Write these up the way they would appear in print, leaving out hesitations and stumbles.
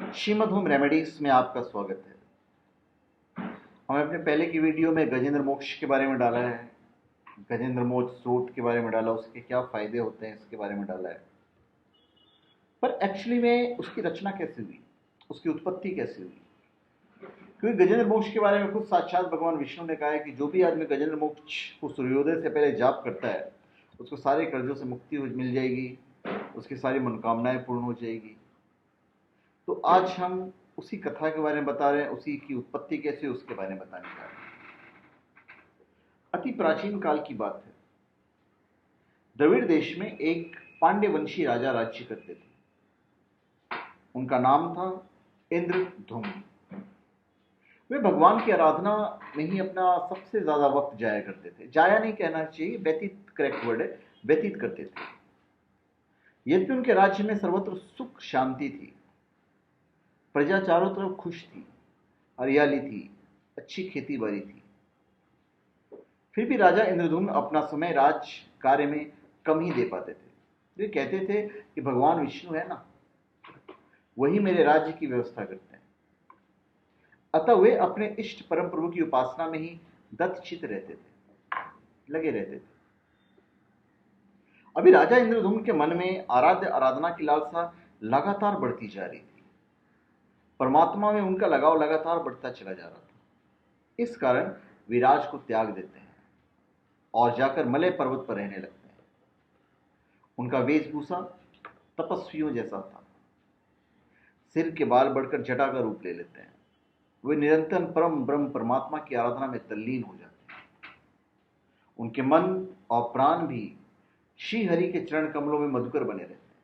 Shrimad home remedies में आपका स्वागत है। हमने अपने पहले की वीडियो में गजेंद्र मोक्ष के बारे में डाला है, गजेंद्र मोक्ष स्रोत के बारे में डाला, उसके क्या फायदे होते हैं इसके बारे में डाला है। पर एक्चुअली में उसकी रचना कैसे हुई, उसकी उत्पत्ति कैसे हुई? क्योंकि गजेंद्र मोक्ष के बारे में खुद साक्षात भगवान विष्णु ने कहा है कि जो भी आदमी गजेंद्र मोक्ष को सूर्योदय से पहले जाप करता है उसको सारे कर्जों से मुक्ति मिल जाएगी, उसकी सारी मनोकामनाएं पूर्ण हो जाएगी। तो आज हम उसी कथा के बारे में बता रहे हैं, उसी की उत्पत्ति कैसे उसके बारे में बताने जा रहे हैं। अति प्राचीन काल की बात है। द्रविड़ देश में एक पांड्य वंशी राजा राज्य करते थे। उनका नाम था इंद्रधुम्न। वे भगवान की आराधना में ही अपना सबसे ज्यादा वक्त जाया करते थे। जाया नहीं कहना चाहिए, व्यतीत करेक्ट वर्ड है, व्यतीत करते थे। यद्यपि उनके राज्य में सर्वत्र सुख शांति थी, प्रजा चारों तरफ खुश थी, हरियाली थी, अच्छी खेती बाड़ी थी, फिर भी राजा इंद्रधुम्न अपना समय राज कार्य में कम ही दे पाते थे। वे कहते थे कि भगवान विष्णु है ना, वही मेरे राज्य की व्यवस्था करते हैं। अतः वे अपने इष्ट परम प्रभु की उपासना में ही दत्तचित्त रहते थे, लगे रहते थे। अभी राजा इंद्रधुम्न के मन में आराध्य आराधना की लालसा लगातार बढ़ती जा रही थी। परमात्मा में उनका लगाव लगातार बढ़ता चला जा रहा था। इस कारण वे राज को त्याग देते हैं और जाकर मलय पर्वत पर रहने लगते हैं। उनका वेशभूषा तपस्वियों जैसा था। सिर के बाल बढ़कर जटा का रूप ले लेते हैं। वे निरंतर परम ब्रह्म परमात्मा की आराधना में तल्लीन हो जाते हैं। उनके मन और प्राण भी श्री हरि के चरण कमलों में मधुकर बने रहते हैं।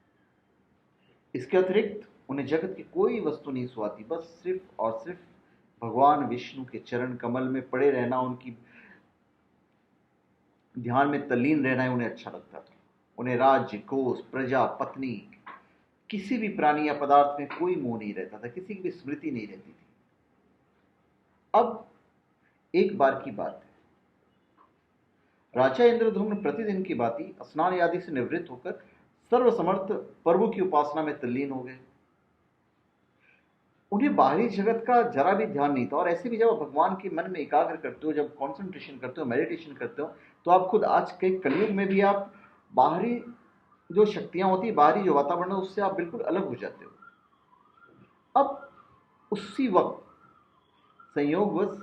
इसके अतिरिक्त उन्हें जगत की कोई वस्तु नहीं सुहाती, बस सिर्फ और सिर्फ भगवान विष्णु के चरण कमल में पड़े रहना, उनकी ध्यान में तल्लीन रहना उन्हें अच्छा लगता था। उन्हें राज्य, कोष, प्रजा, पत्नी, किसी भी प्राणी या पदार्थ में कोई मोह नहीं रहता था, किसी की भी स्मृति नहीं रहती थी। अब एक बार की बात है, राजा इंद्रधुम्न प्रतिदिन की भांति स्नान आदि से निवृत्त होकर सर्वसमर्थ प्रभु की उपासना में तल्लीन हो गए। उन्हें बाहरी जगत का जरा भी ध्यान नहीं था। और ऐसे भी जब आप भगवान के मन में एकाग्र करते हो, जब कॉन्सेंट्रेशन करते हो, मेडिटेशन करते हो, तो आप खुद आज के कलयुग में भी आप बाहरी जो शक्तियां होती है, बाहरी जो वातावरण है, उससे आप बिल्कुल अलग हो जाते हो। अब उसी वक्त संयोगवश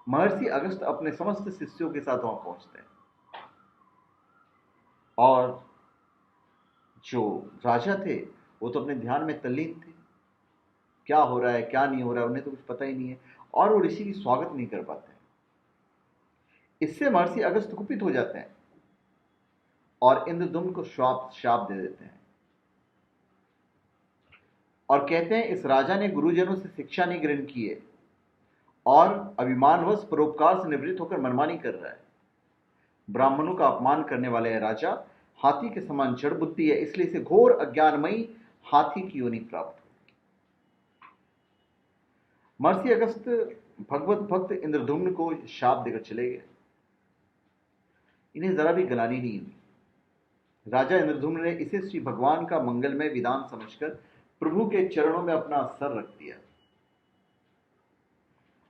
महर्षि अगस्त अपने समस्त शिष्यों के साथ वहां पहुंचते हैं। और जो राजा थे वो तो अपने ध्यान में तल्लीन थे, क्या हो रहा है क्या नहीं हो रहा है उन्हें तो कुछ पता ही नहीं है, और वो ऋषि की स्वागत नहीं कर पाते हैं। इससे महर्षि अगस्त कुपित हो जाते हैं और इंद्रदुम्न को शाप दे देते हैं और कहते हैं इस राजा ने गुरुजनों से शिक्षा नहीं ग्रहण की है और अभिमानवश परोपकार से निवृत्त होकर मनमानी कर रहा है। ब्राह्मणों का अपमान करने वाले है राजा, हाथी के समान जड़ बुद्धि है, इसलिए इसे घोर अज्ञानमयी हाथी की योनि प्राप्त हुई। महर्षि अगस्त भगवत भक्त इंद्रधुम्न को शाप देकर चले गए। इन्हें जरा भी गलानी नहीं हुई। राजा इंद्रधुम्न ने इसे श्री भगवान का मंगलमय विधान समझकर प्रभु के चरणों में अपना सर रख दिया।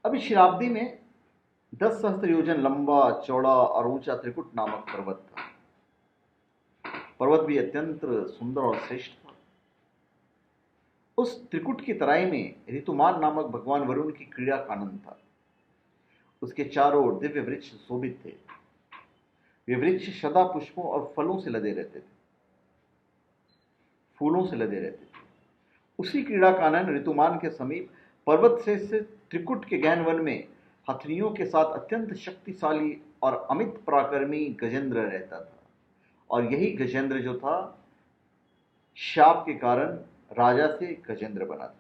अभी शराब्दी में 10 सहस्त्र योजन लंबा, चौड़ा और ऊंचा त्रिकुट नामक पर्वत था। पर्वत भी अत्यंत सुंदर और श्रेष्ठ था। उस त्रिकुट की तराई में ऋतुमान नामक भगवान वरुण की क्रीड़ा का आनंद था। उसके चारों ओर दिव्य वृक्ष शोभित थे। वे वृक्ष सदा पुष्पों और फलों से लदे रहते थे, फूलों से लदे रहते थे। उसी क्रीड़ा का आनंद ऋतुमान के समीप पर्वत से त्रिकुट के गहन वन में हथनियों के साथ अत्यंत शक्तिशाली और अमित पराक्रमी गजेंद्र रहता था। और यही गजेंद्र जो था, शाप के कारण राजा से गजेंद्र बना था।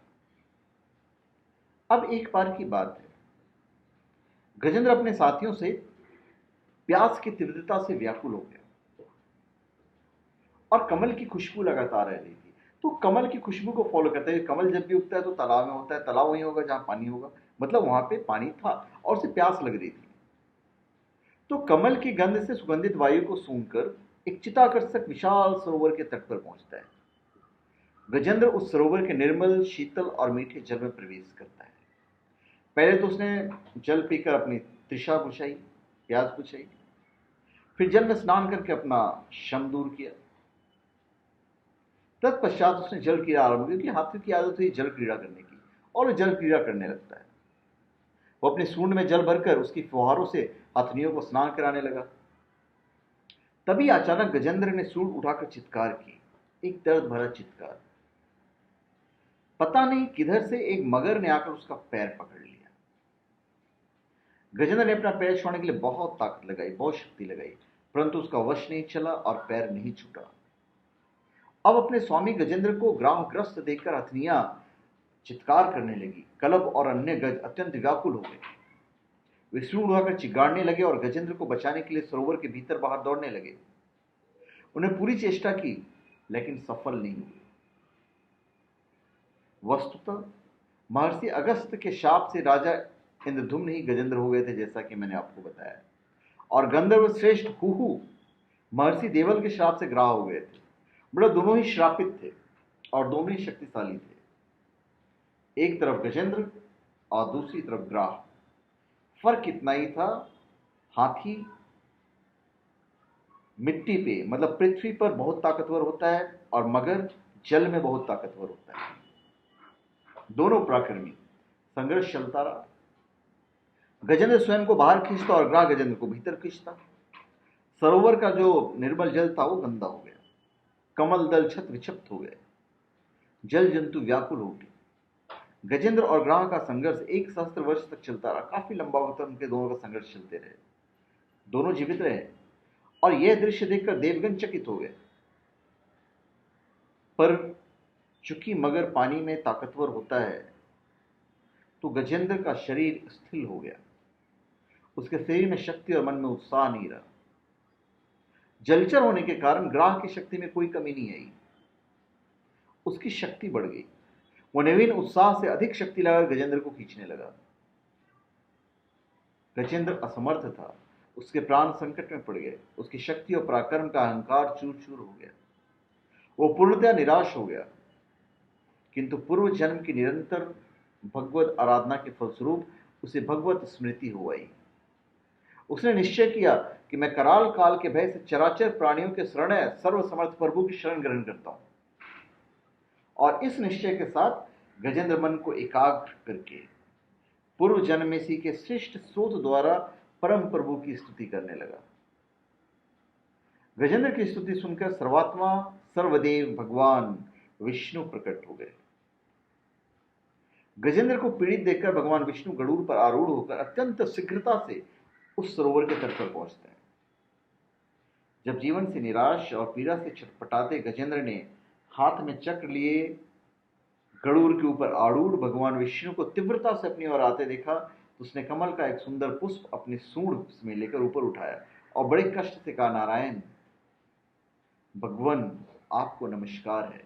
अब एक बार की बात है, गजेंद्र अपने साथियों से प्यास की तीव्रता से व्याकुल हो गया और कमल की खुशबू लगातार रह रही थी। तो कमल की खुशबू को फॉलो करते हुए, कमल जब भी उगता है तो तालाब में होता है, तालाब वहीं होगा जहां पानी होगा, मतलब वहां पे पानी था और उसे प्यास लग रही थी। तो कमल की गंध से सुगंधित वायु को सूंघकर एक चिताकर्षक विशाल सरोवर के तट पर पहुंचता है। गजेंद्र उस सरोवर के निर्मल, शीतल और मीठे जल में प्रवेश करता है। पहले तो उसने जल पीकर अपनी तृषा बुझाई, प्यास बुझाई, फिर जल में स्नान करके अपना श्रम दूर किया। तत्पश्चात उसने जल क्रीड़ा आरंभ की, क्योंकि हाथियों की आदत हुई जल क्रीड़ा करने की, और वो जल क्रीड़ा करने लगता है। वो अपने सूंड में जल भरकर उसकी फुहारों से हथनियों को स्नान कराने लगा। तभी अचानक गजेंद्र ने सूंड उठाकर चित्कार की, एक दर्द भरा चित्कार। पता नहीं किधर से एक मगर ने आकर उसका पैर पकड़ लिया। गजेंद्र ने अपना पैर छोड़ने के लिए बहुत ताकत लगाई, बहुत शक्ति लगाई, परंतु उसका वश नहीं चला और पैर नहीं छूटा। अब अपने स्वामी गजेंद्र को ग्राहग्रस्त देखकर हथनियां चित्कार करने लगी। कलब और अन्य गज अत्यंत व्याकुल हो गए। वे सूंड उठाकर चिगाड़ने लगे और गजेंद्र को बचाने के लिए सरोवर के भीतर बाहर दौड़ने लगे। उन्हें पूरी चेष्टा की, लेकिन सफल नहीं हुए। वस्तुतः महर्षि अगस्त के शाप से राजा इंद्रधुम्न ही गजेंद्र हो गए थे, जैसा कि मैंने आपको बताया, और गंधर्व श्रेष्ठ हुहु महर्षि देवल के श्राप से ग्राह हो गए थे। बड़ा दोनों ही श्रापित थे और दोनों ही शक्तिशाली थे। एक तरफ गजेंद्र और दूसरी तरफ ग्राह। फर्क इतना ही था, हाथी मिट्टी पे मतलब पृथ्वी पर बहुत ताकतवर होता है और मगर जल में बहुत ताकतवर होता है। दोनों पराक्रमी। संघर्ष चलता रहा। गजेंद्र स्वयं को बाहर खींचता और ग्राह गजेंद्र को भीतर खींचता। सरोवर का जो निर्मल जल था वो गंदा हो गया। कमल दल छत विक्षिप्त हो गए। जल जंतु व्याकुल हो उठे। गजेंद्र और ग्राह का संघर्ष 1 सहस्त्र वर्ष तक चलता रहा। काफी लंबा वक्त उनके दोनों का संघर्ष चलते रहे। दोनों जीवित रहे और यह दृश्य देखकर देवगण चकित हो गए। पर चूंकि मगर पानी में ताकतवर होता है, तो गजेंद्र का शरीर स्थिर हो गया। उसके शरीर में शक्ति और मन में उत्साह नहीं रहा। जलचर होने के कारण ग्राह की शक्ति में कोई कमी नहीं आई। उसकी शक्ति बढ़ गई। वो नवीन उत्साह से अधिक शक्ति लगाकर गजेंद्र को खींचने लगा। गजेंद्र असमर्थ था। उसके प्राण संकट में पड़ गए। उसकी शक्ति और पराक्रम का अहंकार चूर चूर हो गया। वो पूर्णतया निराश हो गया। किंतु पूर्व जन्म की निरंतर भगवत आराधना के फलस्वरूप उसे भगवत स्मृति हो आई। उसने निश्चय किया कि मैं कराल काल के भय से चराचर प्राणियों के शरण सर्वसमर्थ प्रभु की शरण ग्रहण करता हूं। और इस निश्चय के साथ गजेंद्र मन को एकाग्र करके पूर्व जन्मेसी के श्रेष्ठ स्रोत द्वारा परम प्रभु की स्तुति करने लगा। गजेंद्र की स्तुति सुनकर सर्वात्मा सर्वदेव भगवान विष्णु प्रकट हो गए। गजेंद्र को पीड़ित देखकर भगवान विष्णु गरुड़ पर आरूढ़ होकर अत्यंत शीघ्रता से उस सरोवर के तट पर पहुंचते हैं। जब जीवन से निराश और पीड़ा से छटपटाते गजेंद्र ने हाथ में चक्र लिए गरुड़ के ऊपर आरूढ़ भगवान विष्णु को तीव्रता से अपनी ओर आते देखा, तो उसने कमल का एक सुंदर पुष्प अपनी सूंड में लेकर ऊपर उठाया और बड़े कष्ट से कहा, नारायण भगवान आपको नमस्कार है।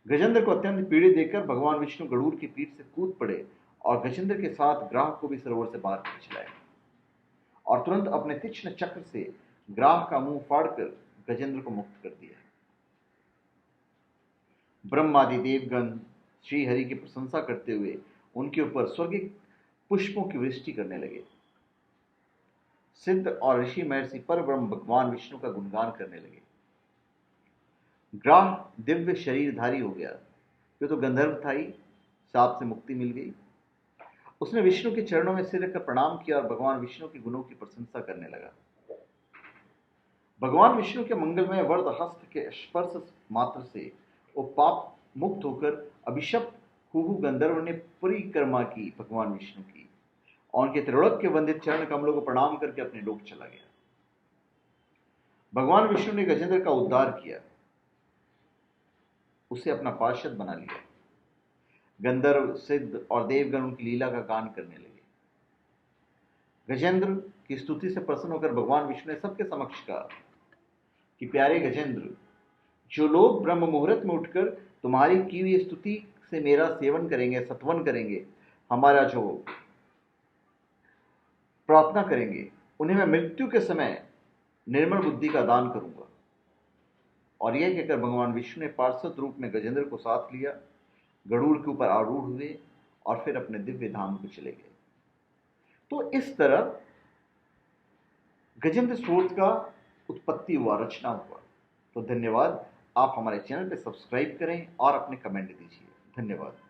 गजेंद्र को अत्यंत पीड़ित देखकर भगवान विष्णु गरुड़ की पीठ से कूद पड़े और गजेंद्र के साथ ग्राह को भी सरोवर से बाहर खींच लाए और तुरंत अपने तीक्ष्ण चक्र से ग्राह का मुंह फाड़कर गजेंद्र को मुक्त कर दिया। ब्रह्मादि देवगण श्री हरि की प्रशंसा करते हुए उनके ऊपर स्वर्गिक पुष्पों की वृष्टि करने लगे। सिद्ध और ऋषि महर्षि पर ब्रह्म भगवान विष्णु का गुणगान करने लगे। ग्राह दिव्य शरीरधारी हो गया। जो तो गंधर्व था ही, शाप से मुक्ति मिल गई। उसने विष्णु के चरणों में सिर रखकर प्रणाम किया और भगवान विष्णु के गुणों की प्रशंसा करने लगा। भगवान विष्णु के मंगलमय वरद हस्त के स्पर्श मात्र से वो पाप मुक्त होकर अभिशप्त हुहु गंधर्व ने परिक्रमा की भगवान विष्णु की और उनके त्रिलोक के वंदित चरण कमलों को प्रणाम करके अपने लोक चला गया। भगवान विष्णु ने गजेंद्र का उद्धार किया, उसे अपना पार्षद बना लिया। गंधर्व, सिद्ध और देवगण उनकी लीला का गान करने लगे। गजेंद्र की स्तुति से प्रसन्न होकर भगवान विष्णु ने सबके समक्ष कहा कि प्यारे गजेंद्र, जो लोग ब्रह्म मुहूर्त में उठकर तुम्हारी की हुई स्तुति से मेरा सेवन करेंगे, सत्वन करेंगे, हमारा जो प्रार्थना करेंगे, उन्हें मैं मृत्यु के समय निर्मल बुद्धि का दान करूंगा और यह कहकर भगवान विष्णु ने पार्षद रूप में गजेंद्र को साथ लिया, गरुड़ के ऊपर आरूढ़ हुए और फिर अपने दिव्य धाम को चले गए। तो इस तरह गजेंद्र स्रोत का उत्पत्ति हुआ, रचना हुआ। तो धन्यवाद। आप हमारे चैनल पे सब्सक्राइब करें और अपने कमेंट दीजिए। धन्यवाद।